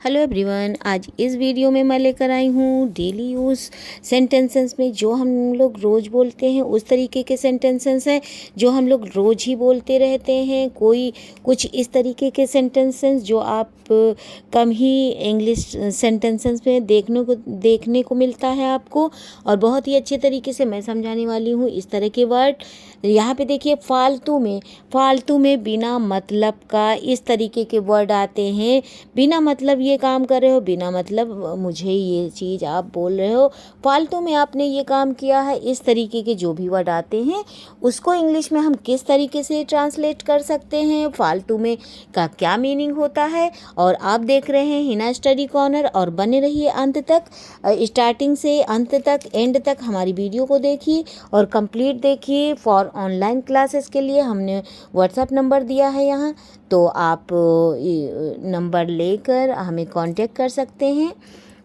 Hello everyone, आज इस video में मैं लेकर आई हूँ डेली यूज़ सेंटेंसेस में जो हम लोग रोज़ बोलते हैं उस तरीके के सेंटेंसेस हैं जो हम लोग रोज़ ही बोलते रहते हैं। कोई कुछ इस तरीके के सेंटेंसेस जो आप कम ही इंग्लिश सेंटेंसेस में देखने को मिलता है आपको, और बहुत ही अच्छे तरीके से मैं समझाने वाली हूँ इस तरह के वर्ड। यहाँ पे देखिए, फालतू में बिना मतलब का इस तरीके के वर्ड आते हैं। बिना मतलब ये काम कर रहे हो, बिना मतलब मुझे ये चीज़ आप बोल रहे हो, फालतू में आपने ये काम किया है, इस तरीके के जो भी वर्ड आते हैं उसको इंग्लिश में हम किस तरीके से ट्रांसलेट कर सकते हैं, फालतू में का क्या मीनिंग होता है। और आप देख रहे हैं हिना स्टडी कॉर्नर, और बने रहिए अंत तक, स्टार्टिंग से अंत तक, एंड तक हमारी वीडियो को देखिए और कंप्लीट देखिए। फॉर ऑनलाइन क्लासेस के लिए हमने व्हाट्सएप नंबर दिया है यहाँ, तो आप नंबर लेकर हमें कांटेक्ट कर सकते हैं।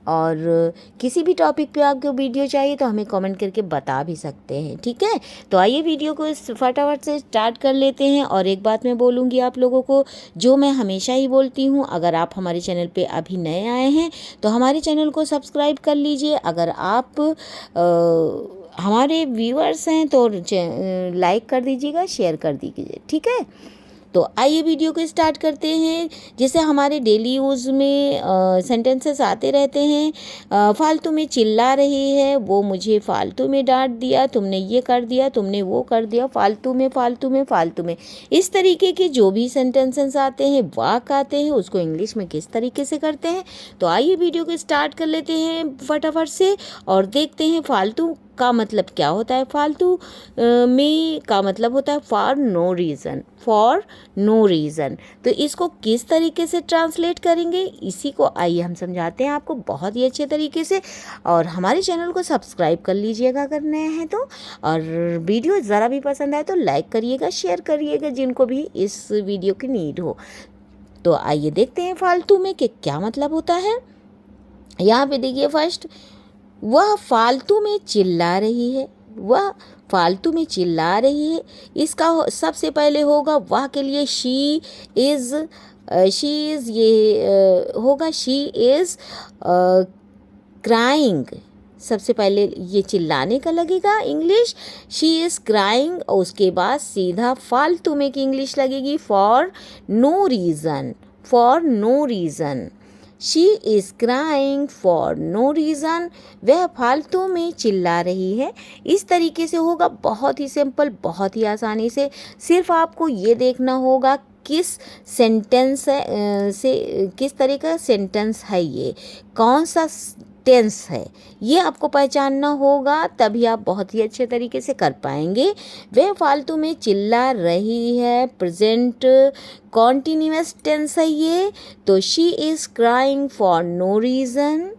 और किसी भी टॉपिक पे आपको वीडियो चाहिए तो हमें कमेंट करके बता भी सकते हैं, ठीक है। तो आइए वीडियो को फटाफट से स्टार्ट कर लेते हैं। और एक बात मैं बोलूँगी आप लोगों को, जो मैं हमेशा ही बोलती हूँ, अगर आप हमारे चैनल पे अभी नए आए हैं तो हमारे चैनल को सब्सक्राइब कर लीजिए। अगर आप हमारे व्यूअर्स हैं तो लाइक कर दीजिएगा, शेयर कर दीजिए, ठीक है। तो आइए वीडियो को स्टार्ट करते हैं। जैसे हमारे डेली यूज़ में सेंटेंसेस आते रहते हैं। फालतू में चिल्ला रही है, वो मुझे फालतू में डांट दिया, तुमने ये कर दिया, तुमने वो कर दिया, फालतू में फालतू में फालतू में। इस तरीके के जो भी सेंटेंसेस आते हैं, वाक आते हैं, उसको इंग्लिश में किस तरीके से करते हैं। तो आइए वीडियो को स्टार्ट कर लेते हैं फटाफट से और देखते हैं फालतू का मतलब क्या होता है। फालतू में का मतलब होता है for no reason, for no reason. तो इसको किस तरीके से ट्रांसलेट करेंगे, इसी को आइए हम समझाते हैं आपको बहुत ही अच्छे तरीके से। और हमारे चैनल को सब्सक्राइब कर लीजिएगा अगर नए हैं तो, और वीडियो ज़रा भी पसंद आए तो लाइक करिएगा, शेयर करिएगा जिनको भी इस वीडियो की नीड हो। तो आइए देखते हैं फालतू में कि क्या मतलब होता है। यहाँ पे देखिए, फर्स्ट, वह फालतू में चिल्ला रही है, वह फालतू में चिल्ला रही है। इसका सबसे पहले होगा वह के लिए शी इज़ ये होगा शी इज़ क्राइंग। सबसे पहले ये चिल्लाने का लगेगा इंग्लिश, शी इज़ क्राइंग। और उसके बाद सीधा फालतू में की इंग्लिश लगेगी for no reason, for no reason. She is crying for no reason, वह फालतू में चिल्ला रही है। इस तरीके से होगा, बहुत ही सिंपल, बहुत ही आसानी से। सिर्फ आपको ये देखना होगा किस सेंटेंस से, किस तरह का सेंटेंस है ये, कौन सा टेंस है, ये आपको पहचानना होगा, तभी आप बहुत ही अच्छे तरीके से कर पाएंगे। वह फालतू में चिल्ला रही है, प्रेजेंट कॉन्टिन्यूअस टेंस है ये। तो she is crying for no reason,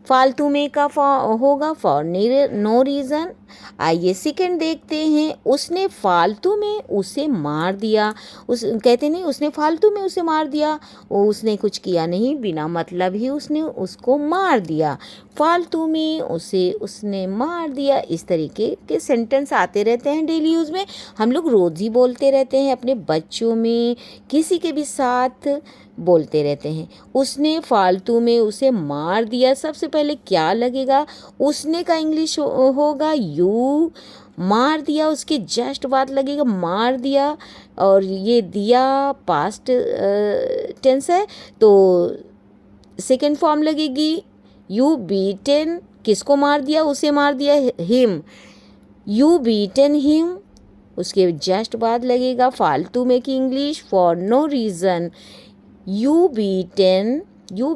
फालतू में का होगा फॉर नो रीज़न। आइए सेकंड देखते हैं, उसने फालतू में उसे मार दिया। कहते नहीं, उसने फालतू में उसे मार दिया, उसने कुछ किया नहीं, बिना मतलब ही उसने उसको मार दिया, फालतू में उसने मार दिया। इस तरीके के सेंटेंस आते रहते हैं डेली यूज़ में, हम लोग रोज़ ही बोलते रहते हैं, अपने बच्चों में, किसी के भी साथ बोलते रहते हैं। उसने फालतू में उसे मार दिया, सबसे पहले क्या लगेगा, उसने का इंग्लिश होगा यू, मार दिया उसके जस्ट बाद लगेगा मार दिया, और ये दिया पास्ट टेंस है तो सेकेंड फॉर्म लगेगी यू बीटन। किसको मार दिया, उसे मार दिया, हिम, यू बीटन हिम। उसके जस्ट बाद लगेगा फालतू में की English for no reason, you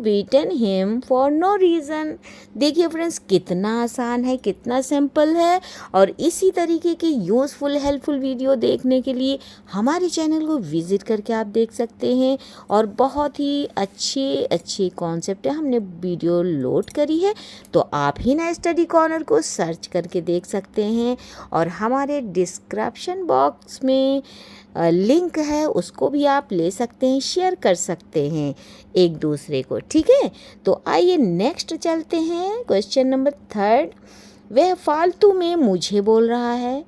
beaten him for no reason। देखिए फ्रेंड्स, कितना आसान है, कितना सिंपल है। और इसी तरीके की यूज़फुल हेल्पफुल वीडियो देखने के लिए हमारे चैनल को विज़िट करके आप देख सकते हैं। और बहुत ही अच्छे कॉन्सेप्ट है, हमने वीडियो लोड करी है, तो आप ही ना स्टडी कॉर्नर को सर्च करके देख सकते हैं। और हमारे डिस्क्रिप्शन बॉक्स में लिंक है, उसको भी आप ले सकते हैं, शेयर कर सकते हैं एक दूसरे को, ठीक है। तो आइए नेक्स्ट चलते हैं, क्वेश्चन नंबर 3। वह फालतू में मुझे बोल रहा है,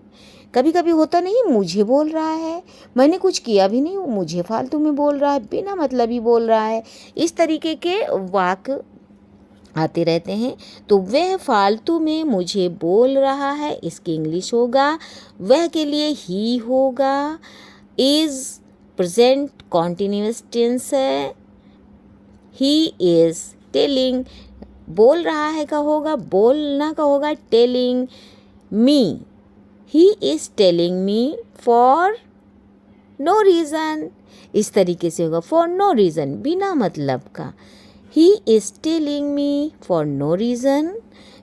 कभी कभी होता नहीं मुझे बोल रहा है, मैंने कुछ किया भी नहीं, मुझे फालतू में बोल रहा है, बिना मतलब ही बोल रहा है। इस तरीके के वाक्य आते रहते हैं। तो वह फालतू में मुझे बोल रहा है, इसकी इंग्लिश होगा, वह के लिए ही होगा। इज़ प्रेजेंट कॉन्टिन्यूअस टेंस है। ही इज़ टेलिंग, बोल रहा है का होगा, बोलना का होगा telling me. He is telling me for no reason, इस तरीके से होगा, फॉर नो रीज़न, बिना मतलब का। He is telling me for no reason,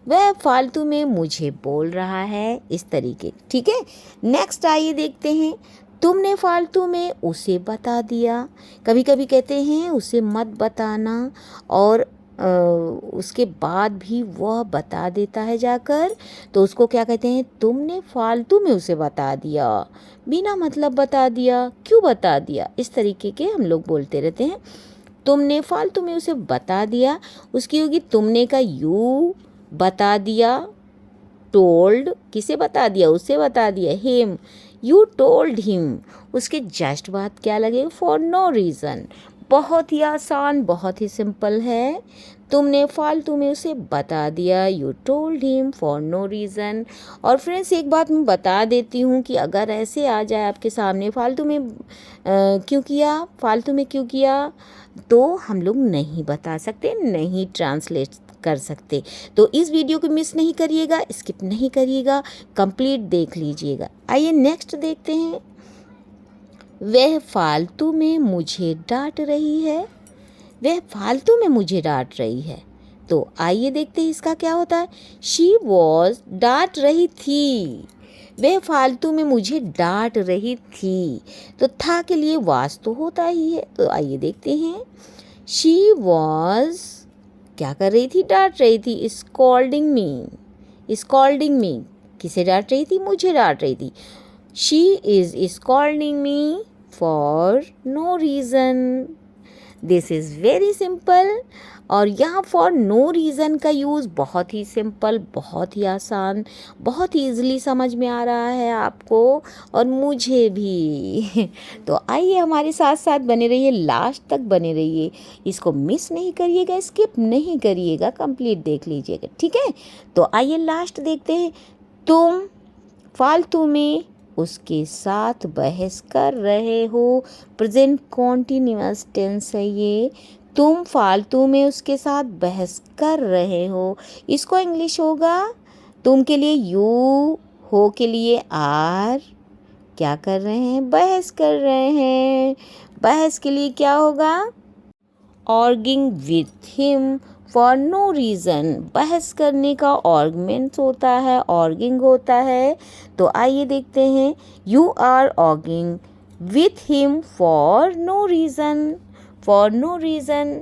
वह फालतू में मुझे बोल रहा है, इस तरीके। ठीक है, नेक्स्ट आइए देखते हैं। तुमने फालतू में उसे बता दिया। कभी कभी कहते हैं उसे मत बताना, और उसके बाद भी वह बता देता है जाकर, तो उसको क्या कहते हैं, तुमने फालतू में उसे बता दिया, बिना मतलब बता दिया, क्यों बता दिया, इस तरीके के हम लोग बोलते रहते हैं। तुमने फालतू में उसे बता दिया, उसकी होगी तुमने का यू, बता दिया, टोल्ड, किसे बता दिया, उसे बता दिया, हिम, यू टोल्ड हिम, उसके जस्ट बाद क्या लगे, फॉर नो रीज़न। बहुत ही आसान, बहुत ही सिंपल है। तुमने फालतू में उसे बता दिया, you told him for no reason. और फ्रेंड्स एक बात मैं बता देती हूँ कि अगर ऐसे आ जाए आपके सामने फालतू में क्यों किया, फालतू में क्यों किया, तो हम लोग नहीं बता सकते, नहीं ट्रांसलेट कर सकते। तो इस वीडियो को मिस नहीं करिएगा, स्किप नहीं करिएगा, कंप्लीट देख लीजिएगा। आइए नेक्स्ट देखते हैं। वह फालतू में मुझे डांट रही है, वह फालतू में मुझे डांट रही है। तो आइए देखते हैं इसका क्या होता है। शी वॉज, डांट रही थी, वह फालतू में मुझे डांट रही थी, तो था के लिए वास तो होता ही है। तो आइए देखते हैं। शी वॉज क्या कर रही थी, डांट रही थी, स्कॉल्डिंग मी, स्कॉल्डिंग मी, किसे डांट रही थी, मुझे डांट रही थी। She is scolding me for no reason, this is very simple. और यहाँ फॉर नो रीज़न का यूज़ बहुत ही सिंपल, बहुत ही आसान, बहुत ही ईजिली समझ में आ रहा है आपको और मुझे भी। तो आइए हमारे साथ साथ बने रहिए, लास्ट तक बने रहिए, इसको मिस नहीं करिएगा, स्किप नहीं करिएगा, कंप्लीट देख लीजिएगा। ठीक है, तो आइए लास्ट देखते हैं। तुम फालतू में उसके साथ बहस कर रहे हो, प्रेजेंट कॉन्टिन्यूअस टेंस है ये। तुम फालतू में उसके साथ बहस कर रहे हो, इसको इंग्लिश होगा, तुम के लिए यू, हो के लिए आर, क्या कर रहे हैं, बहस कर रहे हैं। बहस के लिए क्या होगा, arguing with him for no reason, बहस करने का आर्गुमेंट्स होता है, आर्गिंग होता है। तो आइए देखते हैं। You are arguing with him for no reason, for no reason,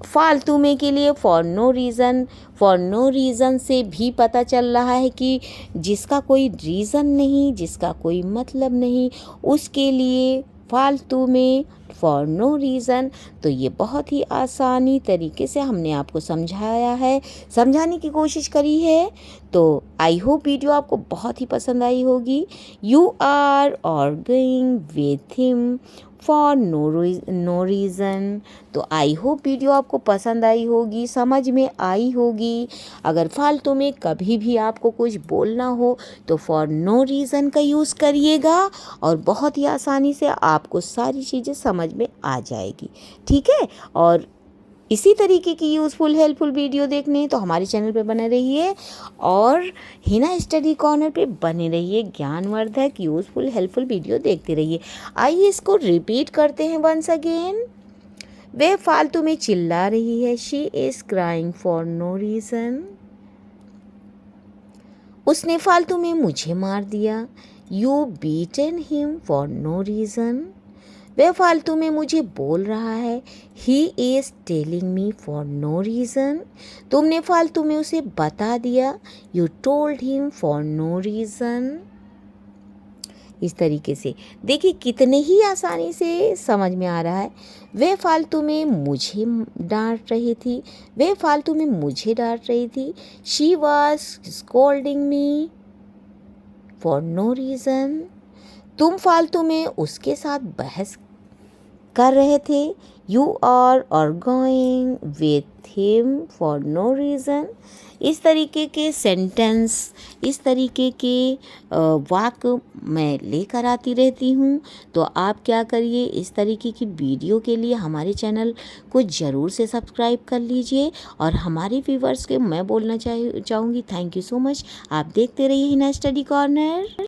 फालतू में के लिए for no reason. For no reason से भी पता चल रहा है कि जिसका कोई रीज़न नहीं, जिसका कोई मतलब नहीं, उसके लिए फालतू में फॉर नो रीज़न। तो ये बहुत ही आसानी तरीके से हमने आपको समझाया है, समझाने की कोशिश करी है। तो आई होप वीडियो आपको बहुत ही पसंद आई होगी। You are arguing with him for no reason. तो आई होप वीडियो आपको पसंद आई होगी, समझ में आई होगी। अगर फालतू में कभी भी आपको कुछ बोलना हो तो फॉर नो रीज़न का यूज़ करिएगा और बहुत ही आसानी से आपको सारी चीज़ें समझ में आ जाएगी। ठीक है, और इसी तरीके की यूज़फुल हेल्पफुल वीडियो देखने तो हमारे चैनल पे बने रहिए और हिना स्टडी कॉर्नर पे बने रहिए। ज्ञानवर्धक यूज़फुल हेल्पफुल वीडियो देखते रहिए। आइए इसको रिपीट करते हैं वंस अगेन। वह फालतू में चिल्ला रही है, she is crying for no reason. उसने फालतू में मुझे मार दिया, you beaten him for no reason. वह फालतू में मुझे बोल रहा है, he is telling me for no reason. तुमने फालतू में उसे बता दिया, you told him for no reason. इस तरीके से देखिए कितने ही आसानी से समझ में आ रहा है। वह फालतू में मुझे डांट रही थी, वह फालतू में मुझे डांट रही थी। She was scolding me for no reason. तुम फालतू में उसके साथ बहस कर रहे थे। You are arguing with him for no reason. इस तरीके के सेंटेंस, इस तरीके के वाक्य मैं लेकर आती रहती हूँ। तो आप क्या करिए, इस तरीके की वीडियो के लिए हमारे चैनल को ज़रूर से सब्सक्राइब कर लीजिए। और हमारे व्यूवर्स के मैं बोलना चाहूँगी थैंक यू सो मच। आप देखते रहिए हिना स्टडी कॉर्नर।